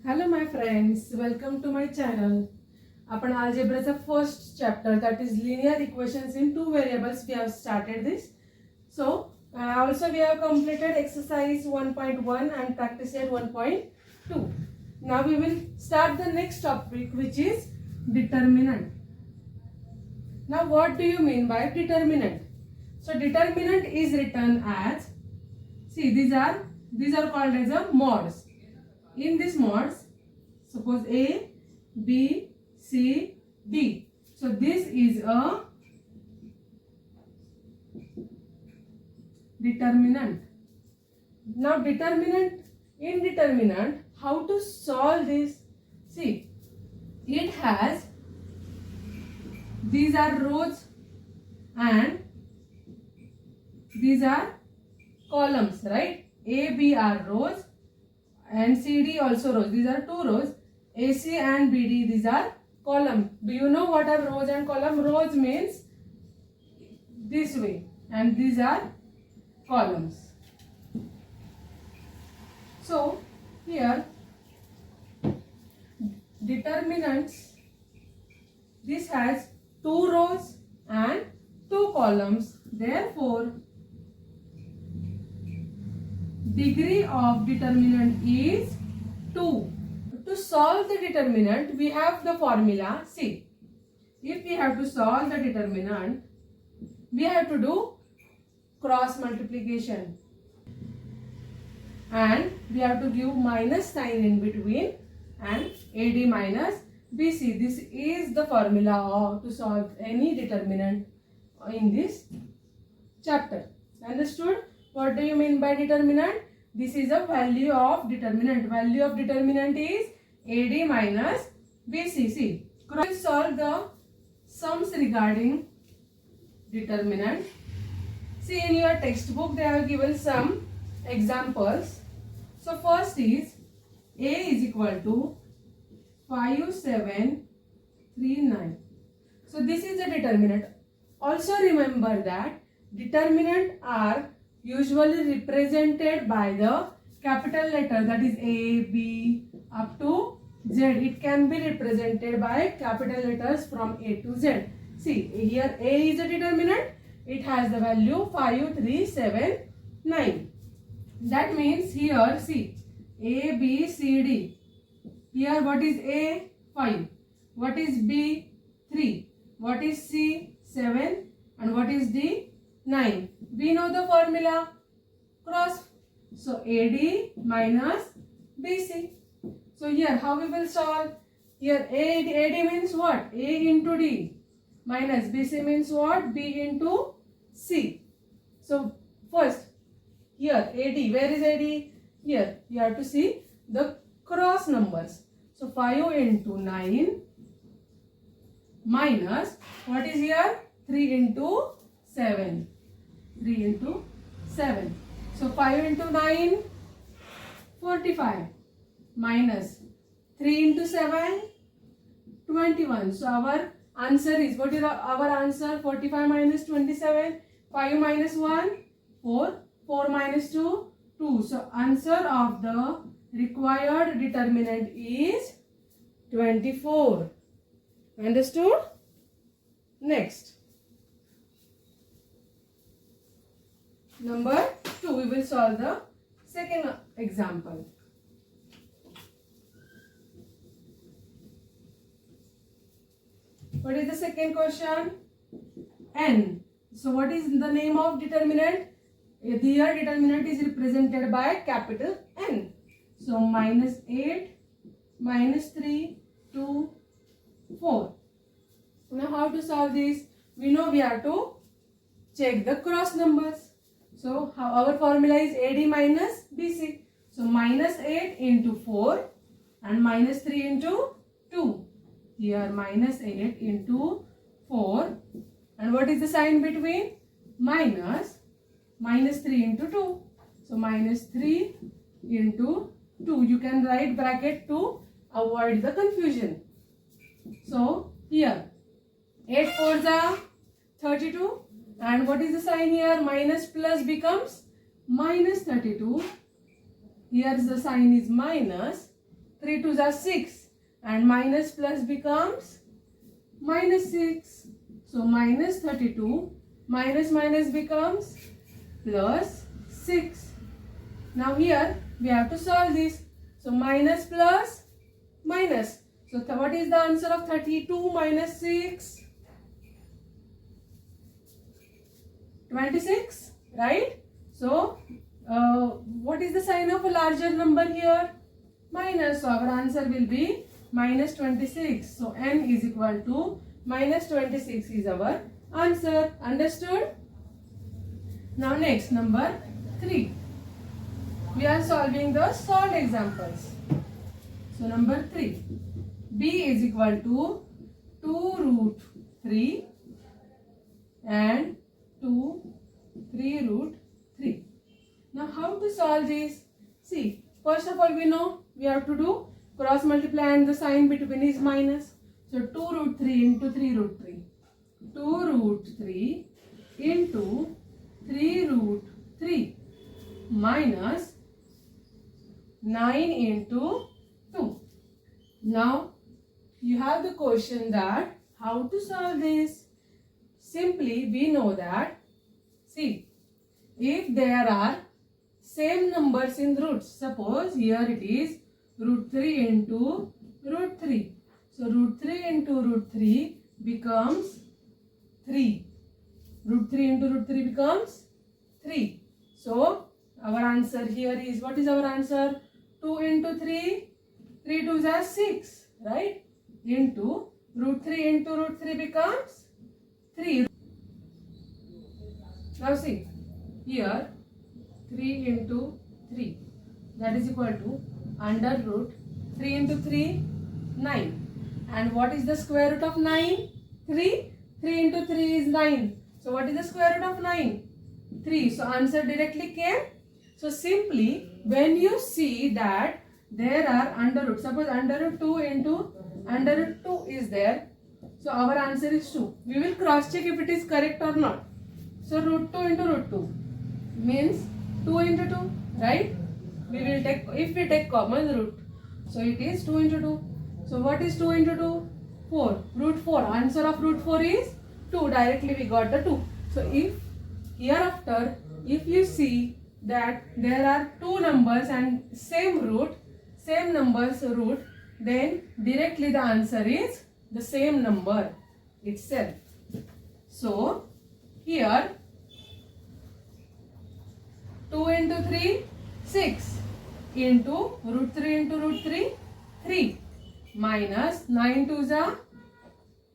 Hello my friends, welcome to my channel. Upon algebra's first chapter, that is linear equations in two variables, we have started this. So also we have completed exercise 1.1 and practice at 1.2. Now we will start the next topic, which is determinant. Now what do you mean by determinant? So determinant is written as, see, these are called as a mods. In this mods, suppose A, B, C, D. So this is a determinant. Now in determinant, how to solve this? See, it has, these are rows and these are columns, right? A, B are rows and C, D also rows. These are two rows. AC and BD, these are column. Do you know what are rows and column? Rows means this way and these are columns. So here determinants, this has two rows and two columns. Therefore degree of determinant is 2. To solve the determinant, we have the formula. See, if we have to solve the determinant, we have to do cross multiplication and we have to give minus sign in between and AD minus BC. This is the formula to solve any determinant in this chapter. Understood? What do you mean by determinant? This is a value of determinant. Value of determinant is AD minus BC. See, we will solve the sums regarding determinant. See, in your textbook they have given some examples. So first is A is equal to 5, 7, 3, 9. So this is the determinant. Also remember that determinant are usually represented by the capital letter, that is A, B up to Z. It can be represented by capital letters from A to Z. See, here A is a determinant. It has the value 5, 3, 7, 9. That means here, see, A, B, C, D. Here what is A? 5. What is B? 3. What is C? 7. And what is D? 9. We know the formula, cross. So AD minus BC. So here how we will solve? Here AD means what? A into D minus BC means what? B into C. So first here AD, where is AD? Here you have to see the cross numbers. So 5 into 9 minus what is here? 3 into 7. 3 into 7. So 5 into 9, 45 minus 3 into 7, 21. So our answer is, what is our answer? 45 minus 27, 5 minus 1, 4, 4 minus 2, 2. So answer of the required determinant is 24. Understood? Next. Number 2, we will solve the second example. What is the second question? N. So what is the name of determinant? Here determinant is represented by capital N. So minus 8, minus 3, 2, 4. Now how to solve this? We know we have to check the cross numbers. So our formula is AD minus BC. So minus 8 into 4 and minus 3 into 2. Here minus 8 into 4. And what is the sign between? Minus 3 into 2. So minus 3 into 2. You can write bracket to avoid the confusion. So here 8 4s are 32. And what is the sign here? Minus plus becomes minus 32. Here the sign is minus 3 2s are 6 and minus plus becomes minus 6. So minus 32 minus minus becomes plus 6. Now here we have to solve this. So minus plus minus. So what is the answer of 32 minus 6? 26, right? So what is the sign of a larger number here? Minus. So our answer will be minus 26. So n is equal to minus 26 is our answer. Understood? Now next, number 3. We are solving the solved examples. So number 3. B is equal to 2 root 3 and 2 3 root 3. Now how to solve this? See, first of all we know we have to do cross multiply and the sign between is minus. So 2 root 3 into 3 root 3. 2 root 3 into 3 root 3 minus 9 into 2. Now you have the question that how to solve this. Simply we know that, see, if there are same numbers in roots, suppose here it is root 3 into root 3. So root 3 into root 3 becomes 3. Root 3 into root 3 becomes 3. So our answer here is, what is our answer? 2 into 3, 3 2s are 6, right? Into root 3 into root 3 becomes 3. Now see, here 3 into 3, that is equal to under root 3 into 3, 9. And what is the square root of 9? 3. 3 into 3 is 9. So what is the square root of 9? 3. So answer directly came. So simply when you see that there are under root, suppose under root 2 into under root 2 is there. So our answer is 2. We will cross check if it is correct or not. So root 2 into root 2 means 2 into 2, right? We will take, if we take common root, so it is 2 into 2. So what is 2 into 2? 4. Root 4. Answer of root 4 is 2. Directly we got the 2. So if hereafter, if you see that there are two numbers and same root, same numbers root, then directly the answer is the same number itself. So here 2 into 3, 6 into root 3 into root 3, 3 minus 9 2s are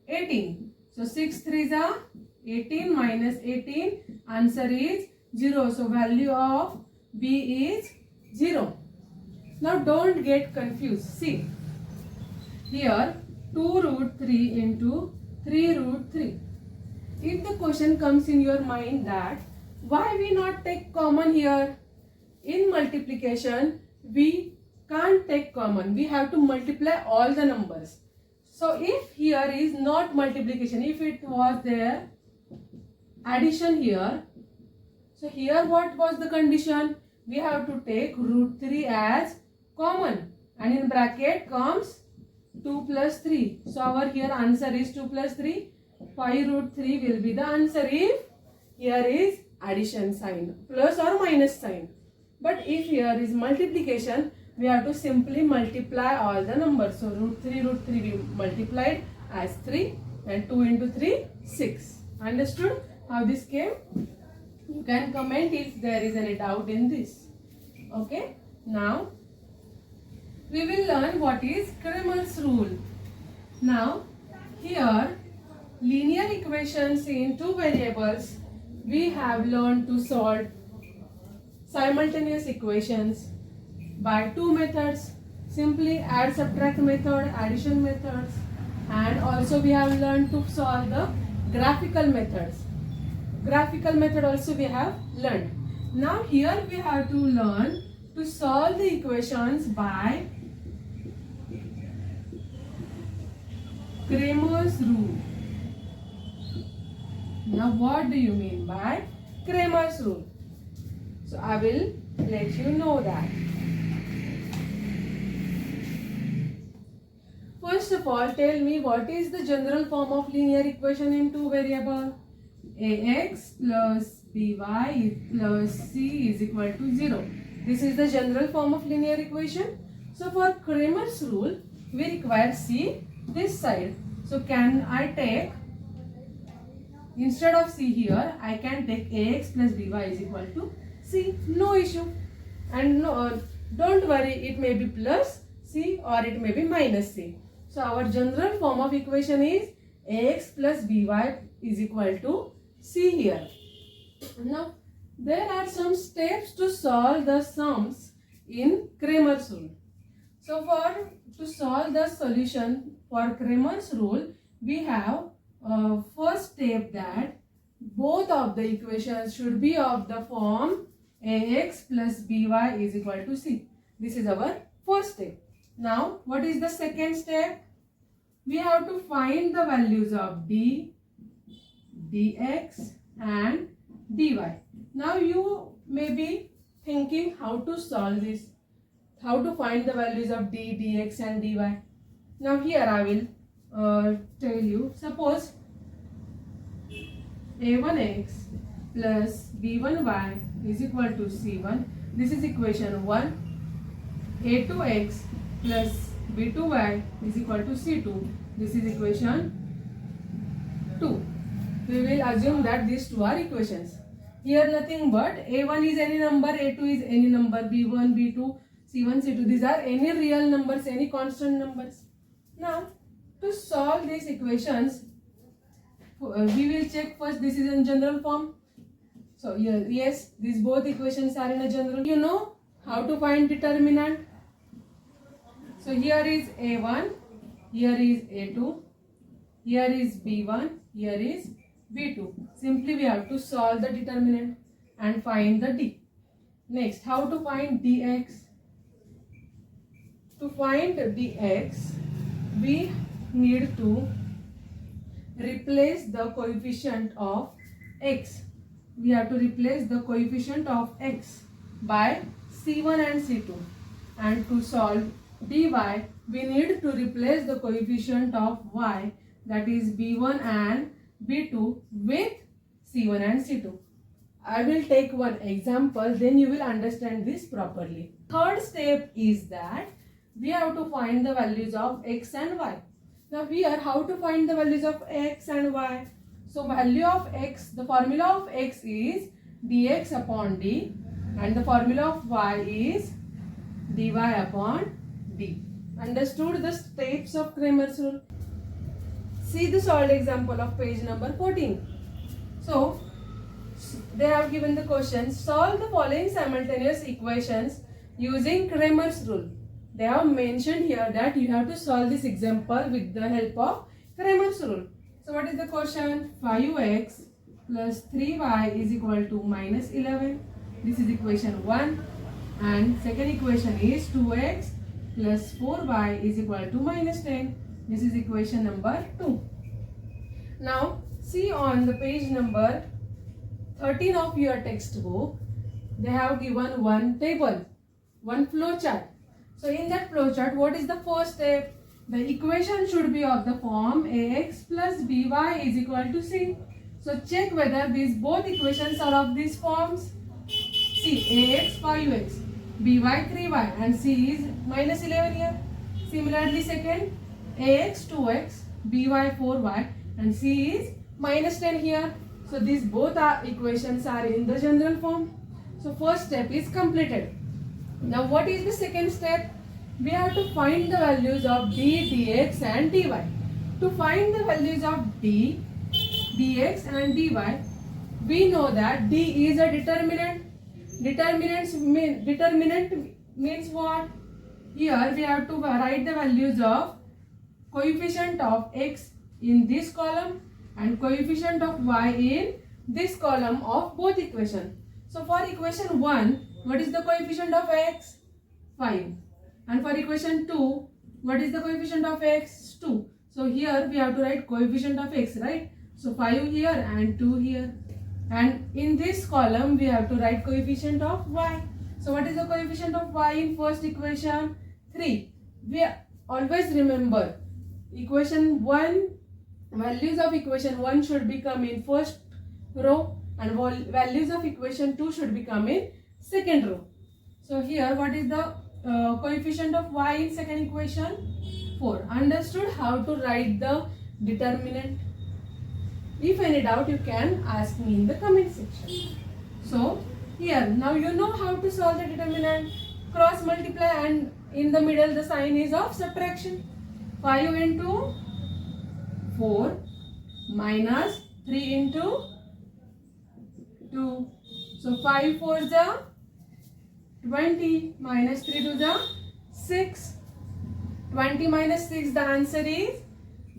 18. So 6 3s are 18 minus 18, answer is 0. So value of B is 0. Now don't get confused. See, here 2 root 3 into 3 root 3. If the question comes in your mind that why we not take common here, in multiplication we can't take common, we have to multiply all the numbers. So if here is not multiplication, if it was there addition here, so here what was the condition? We have to take root 3 as common and in bracket comes 2 plus 3. So our here answer is 2 plus 3. 5 root 3 will be the answer if here is addition sign, plus or minus sign. But if here is multiplication, we have to simply multiply all the numbers. So root 3 we multiplied as 3 and 2 into 3, 6. Understood how this came? You can comment if there is any doubt in this. Okay. Now we will learn what is Cramer's rule. Now here linear equations in two variables, we have learned to solve simultaneous equations by two methods, simply add subtract method, addition methods, and also we have learned to solve the graphical methods. Graphical method also we have learned. Now here we have to learn to solve the equations by Cramer's rule. Now what do you mean by Cramer's rule? So I will let you know that. first of all, tell me what is the general form of linear equation in two variable? Ax plus by plus c is equal to 0. This is the general form of linear equation. So for Cramer's rule, we require c this side. So can I take, instead of c here, I can take ax plus by is equal to c. No issue. And no, don't worry, it may be plus c or it may be minus c. So our general form of equation is ax plus by is equal to c here. Now there are some steps to solve the sums in Cramer's rule. So to solve the solution for Cramer's rule, we have first step that both of the equations should be of the form ax plus by is equal to c. This is our first step. Now what is the second step? We have to find the values of d, dx and dy. Now you may be thinking how to solve this, how to find the values of d, dx and dy. Now here I will tell you. Suppose a1x plus b1y is equal to c1. This is equation 1. a2x plus b2y is equal to c2. This is equation 2. We will assume that these two are equations. Here nothing but a1 is any number, a2 is any number, b1, b2, c1, c2. These are any real numbers, any constant numbers. Now to solve these equations, we will check first this is in general form. So here, yes, these both equations are in a general. You know how to find determinant. So here is a1, here is a2, here is b1, here is b2. Simply we have to solve the determinant and find the d. Next, how to find dx? To find dx, we need to replace the coefficient of x. We have to replace the coefficient of x by c1 and c2. And to solve dy, we need to replace the coefficient of y, that is b1 and b2, with c1 and c2. I will take one example, then you will understand this properly. Third step is that we have to find the values of x and y. Now here, how to find the values of x and y? So value of x, the formula of x is dx upon d, and the formula of y is dy upon d. Understood the steps of Cramer's rule? See the solved example of page number 14. So they have given the question, solve the following simultaneous equations using Cramer's rule. They have mentioned here that you have to solve this example with the help of Cramer's rule. So what is the question? 5x plus 3y is equal to minus 11. This is equation 1. And second equation is 2x plus 4y is equal to minus 10. This is equation number 2. Now see on the page number 13 of your textbook, they have given one table, one flow chart. So in that flow chart, what is the first step? The equation should be of the form ax plus by is equal to c. So check whether these both equations are of these forms. See, ax 5x, by 3y and c is minus 11 here. Similarly second, ax 2x, by 4y and c is minus 10 here. So these both equations are in the general form. So first step is completed. Now what is the second step? We have to find the values of d, dx and dy. To find the values of d, dx and dy, we know that d is a determinant. Determinant means what? Here we have to write the values of coefficient of x in this column and coefficient of y in this column of both equations. So for equation 1, what is the coefficient of x? 5. And for equation 2, what is the coefficient of x? 2. So here we have to write coefficient of x, right? So 5 here and 2 here. And in this column, we have to write coefficient of y. So what is the coefficient of y in first equation? 3. We always remember equation 1, values of equation 1 should become in first row and values of equation 2 should become in second row. So here what is the coefficient of y in second equation? 4. Understood how to write the determinant? If any doubt, you can ask me in the comment section. So here now you know how to solve the determinant. Cross multiply and in the middle the sign is of subtraction. 5 into 4 minus 3 into 2. So 5 4 is 20 minus 3 to the 6. 20 minus 6, the answer is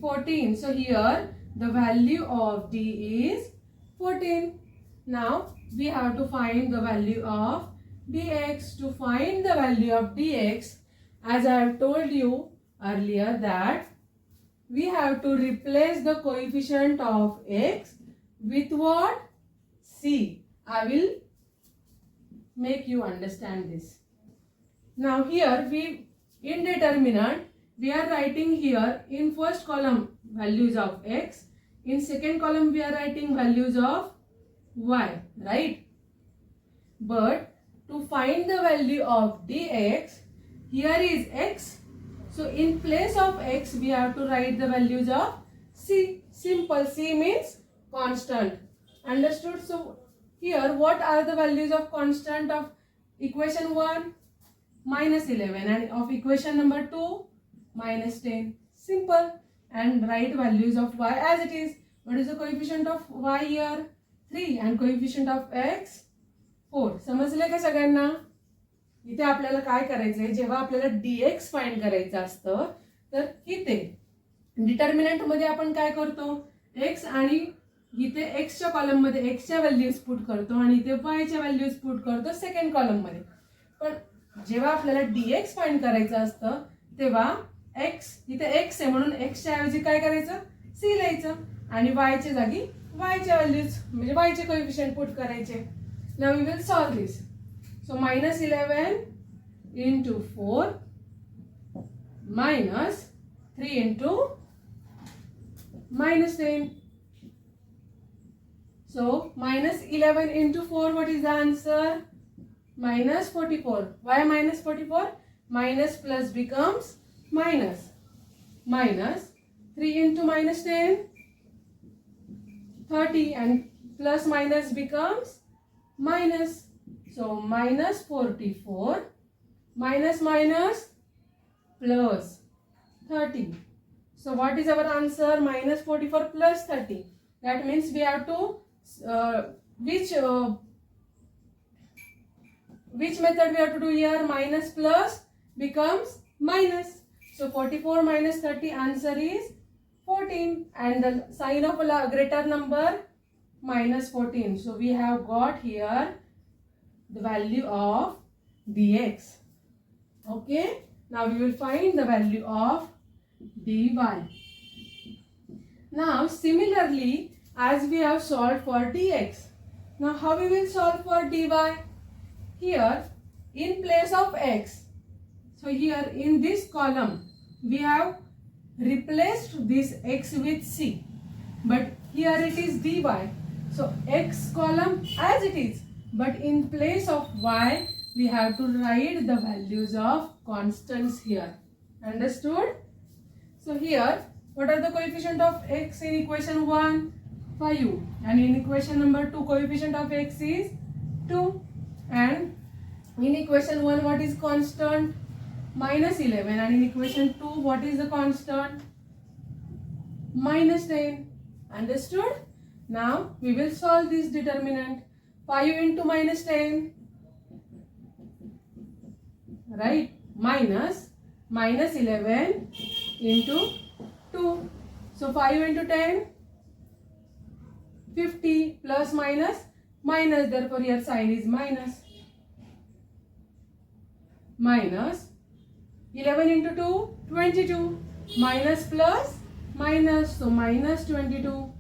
14. So here the value of D is 14. Now we have to find the value of dx. To find the value of dx, as I have told you earlier, that we have to replace the coefficient of x with what? C. I will make you understand this. Now here in determinant we are writing here in first column values of x, in second column we are writing values of y, right? But to find the value of dx, here is x, so in place of x we have to write the values of c. Simple. C means constant. Understood? So here what are the values of constant of equation 1? Minus 11, and of equation number 2 minus 10. Simple. And write values of y as it is. What is the coefficient of y here? 3 and coefficient of x 4. समजले का सगळ्यांना? इथे आपल्याला काय करायचंय, जेव्हा आपल्याला dx find करायचं असतं तर इथे डिटर्मिनंट मध्ये आपण काय करतो, x आणि इथे x च्या कॉलम मध्ये x च्या व्हॅल्यूज पुट करतो आणि इथे y च्या व्हॅल्यूज पुट करतो सेकंड कॉलम मध्ये. पण जेव्हा आपल्याला dx फाइंड करायचं असतं तेव्हा x इथे x आहे म्हणून x च्या ऐवजी काय करायचं, c लिहायचं आणि y च्या जागी y च्या व्हॅल्यूज म्हणजे y चे कोएफिशिएंट पुट करायचे. Now we will solve this. So minus 11 into 4 minus 3 into minus 10. So minus 11 into 4, what is the answer? Minus 44. Why minus 44? Minus plus becomes minus. Minus 3 into minus 10, 30, and plus minus becomes minus. So minus 44 minus minus plus 30. So what is our answer? Minus 44 plus 30. That means we have to which method we have to do here? Minus plus becomes minus. So 44 minus 30, answer is 14, and the sign of a greater number minus 14. So we have got here the value of dx. Okay, now we will find the value of dy. Now similarly, as we have solved for dx, now how we will solve for dy? Here in place of x, so here in this column we have replaced this x with c, but here it is dy. So x column as it is, but in place of y we have to write the values of constants here. Understood? So here what are the coefficient of x in equation 1? 5, and in equation number 2 coefficient of x is 2, and in equation 1 what is constant? Minus 11, and in equation 2 what is the constant? Minus 10. Understood? Now we will solve this determinant. 5 into minus 10, right? Minus 11 into 2. So 5 into 10, 50, plus minus minus, therefore here sign is minus. Minus 11 into 2, 22, minus plus minus, so minus 22,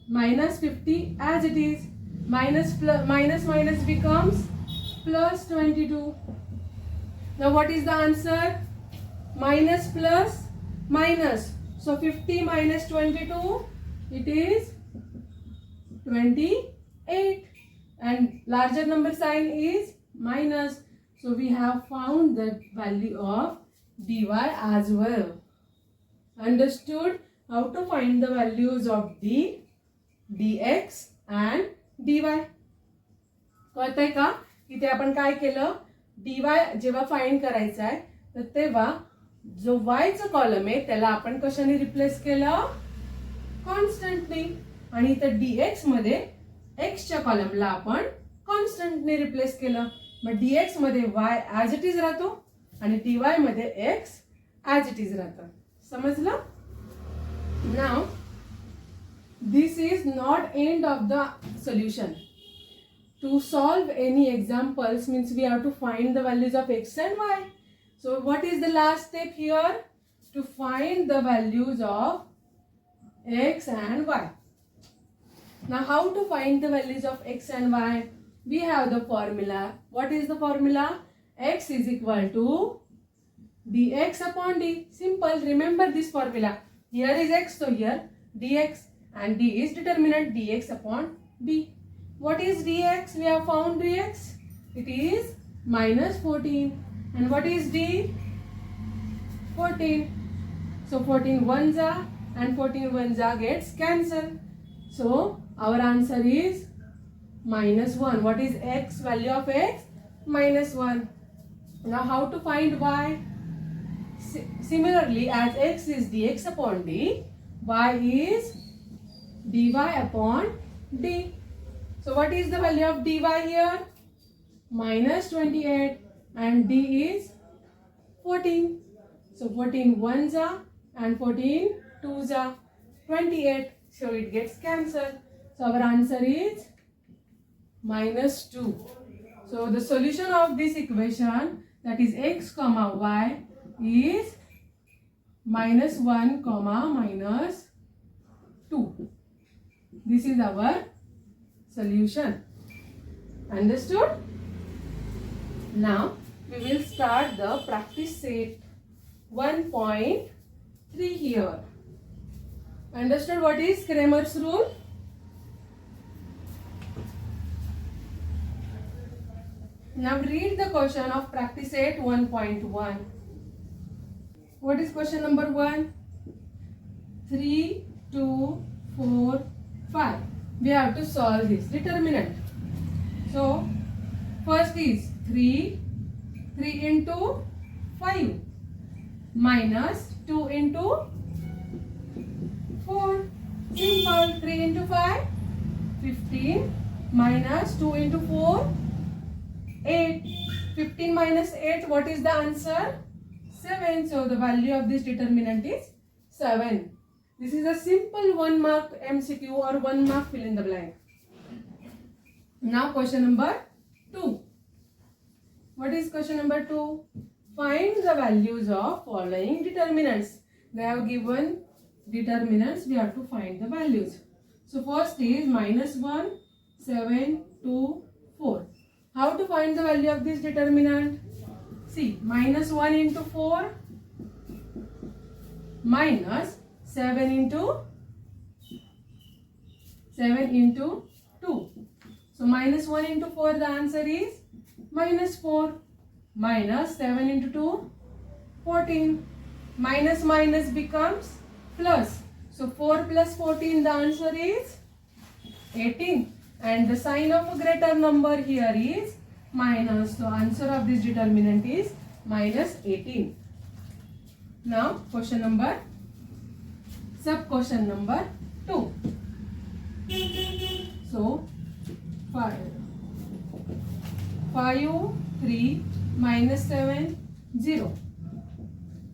minus 50 as it is, minus minus becomes plus 22. Now what is the answer? Minus plus minus. So 50 minus 22, it is 28. And larger number sign is minus. So we have found the value of dy as well. Understood how to find the values of d, dx and dy. कळतंय का? इथे आपण काय केलं, dy जेव्हा find करायचा आहे तर तेव्हा जो y चा कॉलम आहे त्याला आपण कशाने रिप्लेस केलं, कॉन्स्टंटली. आणि इथे dx मध्ये x च्या कॉलमला आपण कॉन्स्टंटने रिप्लेस केलं. मग dx मध्ये y ॲज इट इज राहतो आणि dy मध्ये x ॲज इट इज राहतं. समजलं? Now this is not end of the solution. To solve any examples means we have to find the values of x and y. So what is the last step here? To find the values of x and y. Now how to find the values of x and y? We have the formula. What is the formula? X is equal to dx upon d. Simple. Remember this formula. Here is x, so here dx, and d is determinant, dx upon d. What is dx? We have found dx. It is minus 14. And what is d? 14. So 14 ones are and 14 ones are gets cancelled. So our answer is minus 1. What is x? Value of x? Minus 1. Now how to find y? Similarly, as x is dx upon d, y is dy upon d. So what is the value of dy here? Minus 28 and d is 14. So 14 ones are and 14 twos are 28. So it gets cancelled. So our answer is minus 2. So the solution of this equation, that is x comma y, is minus 1 comma minus 2. This is our solution. Understood? Now we will start the practice set 1.3 here. Understood what is Cramer's rule? Now read the question of practice set 1.1. What is question number 1? 3, 2, 4, 5. We have to solve this determinant. So first is 3 into 5 minus 2 into 4. Simple. 3 into 5, 15 minus 2 into 4, 8. 15 minus 8, what is the answer? 7. So the value of this determinant is 7. This is a simple 1 mark MCQ or 1 mark fill in the blank. Now question number 2. What is question number 2? Find the values of following determinants. They have given determinants, we have to find the values. So first is minus 1, 7, 2, 4. How to find the value of this determinant? See, minus 1 into 4 minus 7 into 2. So minus 1 into 4, the answer is minus 4. Minus 7 into 2, 14. Minus minus becomes plus. So 4 plus 14, the answer is 18. And the sign of a greater number here is minus. So answer of this determinant is minus 18. Now question number, sub question number 2. So 5, 3 minus 7, 0.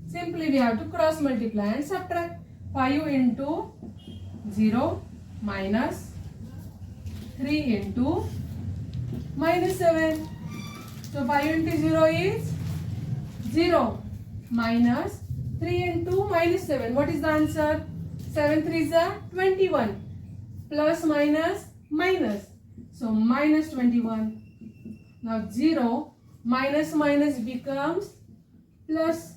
Simply we have to cross multiply and subtract. 5 into 0 minus 3 into minus 7. So 5 into 0 is 0 minus 3 into minus 7. What is the answer? 7 3 is 21. Plus minus minus. So minus 21. Now 0 minus minus becomes plus.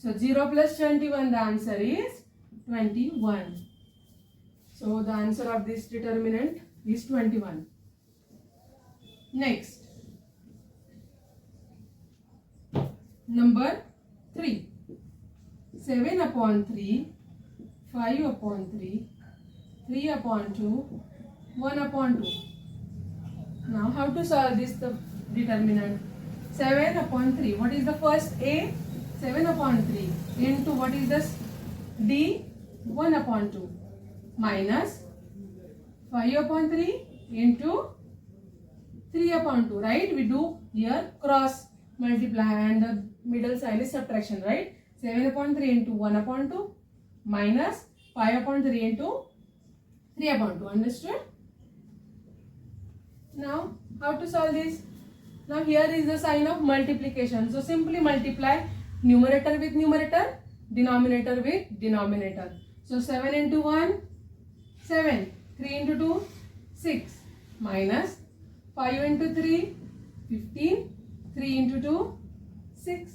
So 0 plus 21, the answer is 21. So the answer of this determinant is 21. Next, number 3. 7 upon 3, 5 upon 3, 3 upon 2, 1 upon 2. Now how to solve this the determinant? 7 upon 3. What is the first A? 7 upon 3 into what is this D? 1 upon 2 minus 5 upon 3 into 3 upon 2, right? We do here cross multiply and the middle sign is subtraction, right? 7 upon 3 into 1 upon 2 minus 5 upon 3 into 3 upon 2. Understood? Now, how to solve this? Now, here is the sign of multiplication. So, simply multiply numerator with numerator, denominator with denominator. So, 7 into 1, 7. 3 into 2, 6. Minus 5 into 3, 15. 3 into 2, 6.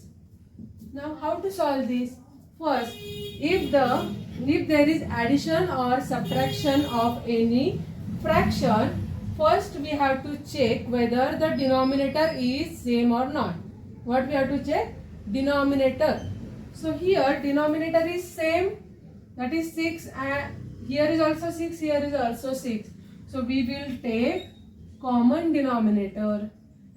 Now, how to solve this? First, if there is addition or subtraction of any fraction, first we have to check whether the denominator is same or not. What we have to check? Denominator. So here denominator is same, that is 6, and here is also 6, here is also 6. So we will take common denominator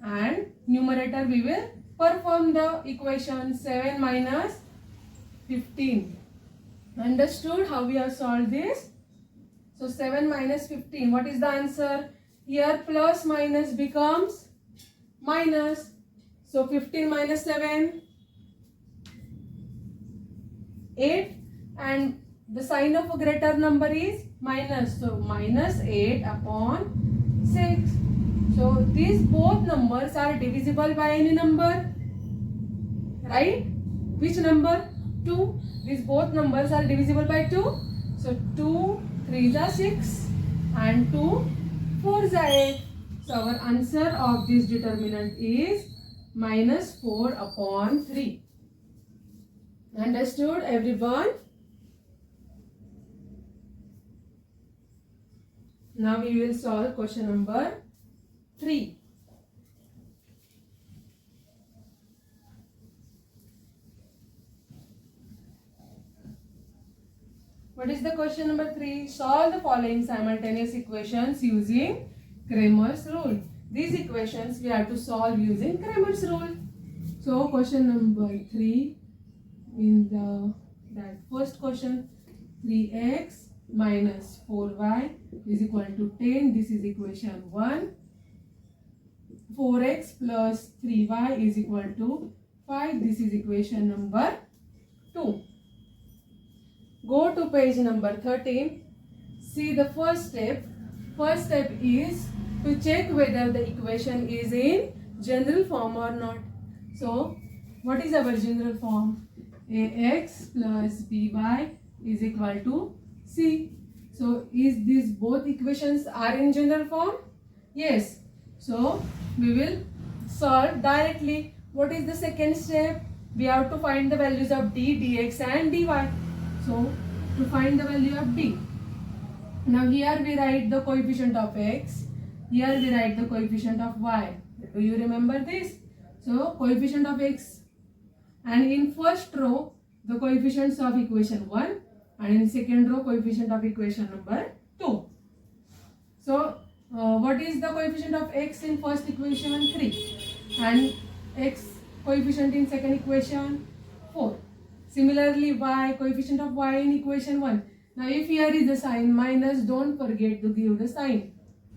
and numerator we will perform the equation 7 minus 15. Understood how we have solved this? So 7 minus 15, what is the answer? Here plus minus becomes minus. So 15 minus 7, 8, and the sign of a greater number is minus. So minus 8 upon 6. So these both numbers are divisible by any number, right? Which number? 2. These both numbers are divisible by 2. So 2 3s are 6 and 2 4s are 8. So our answer of this determinant is minus 4 upon 3. Understood everyone? Now we will solve question number 3. What is the question number 3? Solve the following simultaneous equations using Cramer's rule. These equations we have to solve using Cramer's rule. So question number 3 in that first question, 3x minus 4y is equal to 10. This is equation 1. 4x plus 3y is equal to 5. This is equation number 2. Go to page number 13. See the first step. First step is to check whether the equation is in general form or not. So, what is our general form? Ax plus by is equal to c. So, is these both equations are in general form? Yes. So, we will solve directly. What is the second step? We have to find the values of d, dx and dy. So, to find the value of d. Now, here we write the coefficient of x. Here we write the coefficient of y. Do you remember this? So, coefficient of x. And in first row, the coefficients of equation 1. And in second row, coefficient of equation number 2. So, what is the coefficient of x in first equation? 3. And x coefficient in second equation? 4. Similarly, y, coefficient of y in equation 1. Now, if here is the sign minus, don't forget to give the sign.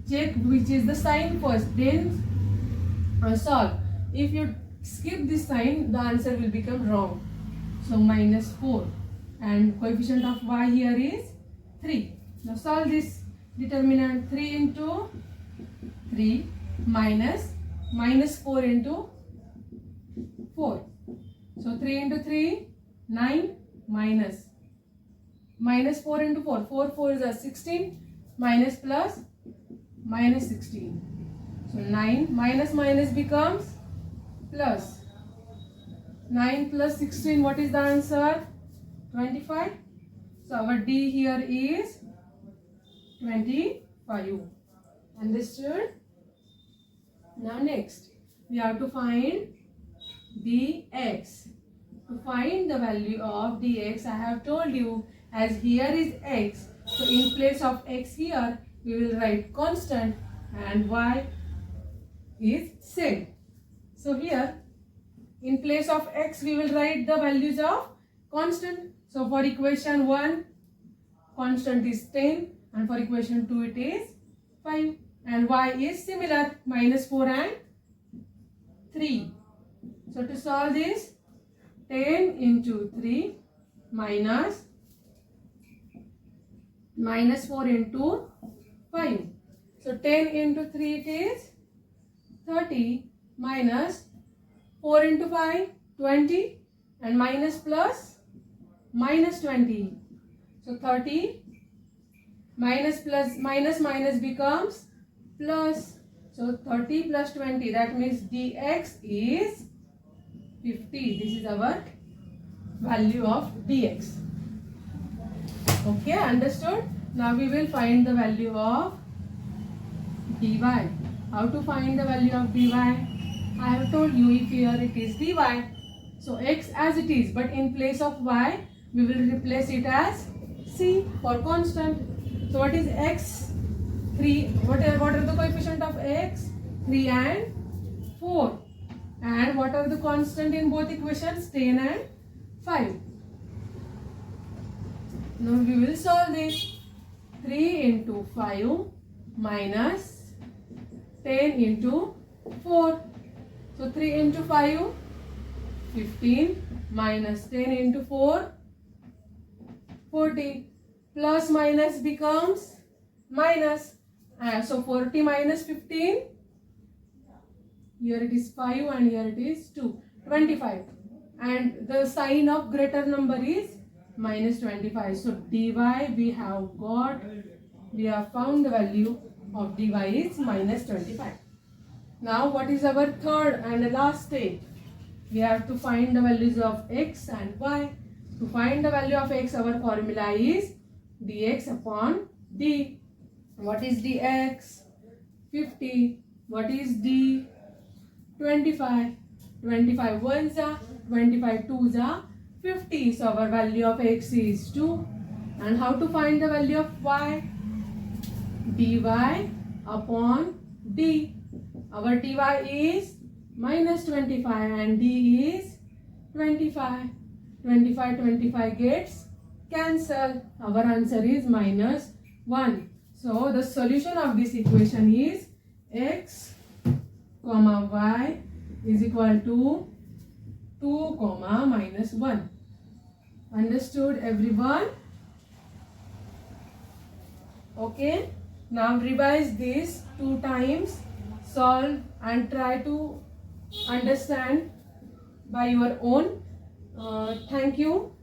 Check which is the sign first, then solve. If you skip this sign, the answer will become wrong. So, minus 4. And coefficient of y here is 3. Now, solve this determinant. 3 into 3 minus 4 into 4. So, 3 into 3, 9 minus 4 into 4. 4 4s are 16 minus plus minus 16. So 9 minus minus becomes plus. 9 plus 16, what is the answer? 25. So our D here is 25. Understood? Now next, we have to find dx. To find the value of dx, I have told you, as here is x, so in place of x here, we will write constant and y is set. So here, in place of x, we will write the values of constant. So for equation 1, constant is 10, and for equation 2, it is 5. And y is similar, minus 4 and 3. So to solve this, 10 into 3 minus 4 into 5. So 10 into 3 it is 30 minus 4 into 5, 20, and minus plus minus 20. So 30 minus plus minus becomes plus. So 30 plus 20, that means dx is 50. This is our value of dx. Okay, understood? Now we will find the value of dy. How to find the value of dy? I have told you, if here it is dy, so x as it is, but in place of y, we will replace it as c for constant. So what is x? 3. What are the coefficient of x? 3 and 4. And what are the constant in both equations? 10 and 5. Now we will solve this. 3 into 5 minus 10 into 4. So 3 into 5, 15, minus 10 into 4, 40. Plus minus becomes minus. So 40 minus 15, here it is 5 and here it is 2, 25. And the sign of greater number is minus 25. So dy we have found the value of dy is minus 25. Now what is our third and last step? We have to find the values of x and y. To find the value of x, our formula is dx upon d. What is dx? 50. What is d? 25. 25 ones are 25 twos are 50. So our value of x is 2. And how to find the value of y? dy upon d. Our dy is minus 25 and d is 25. 25 gets cancelled. Our answer is minus 1. So the solution of this equation is x comma y is equal to 2 comma minus 1. Understood, everyone? Okay. Now revise this 2 times, solve and try to understand by your own. Thank you.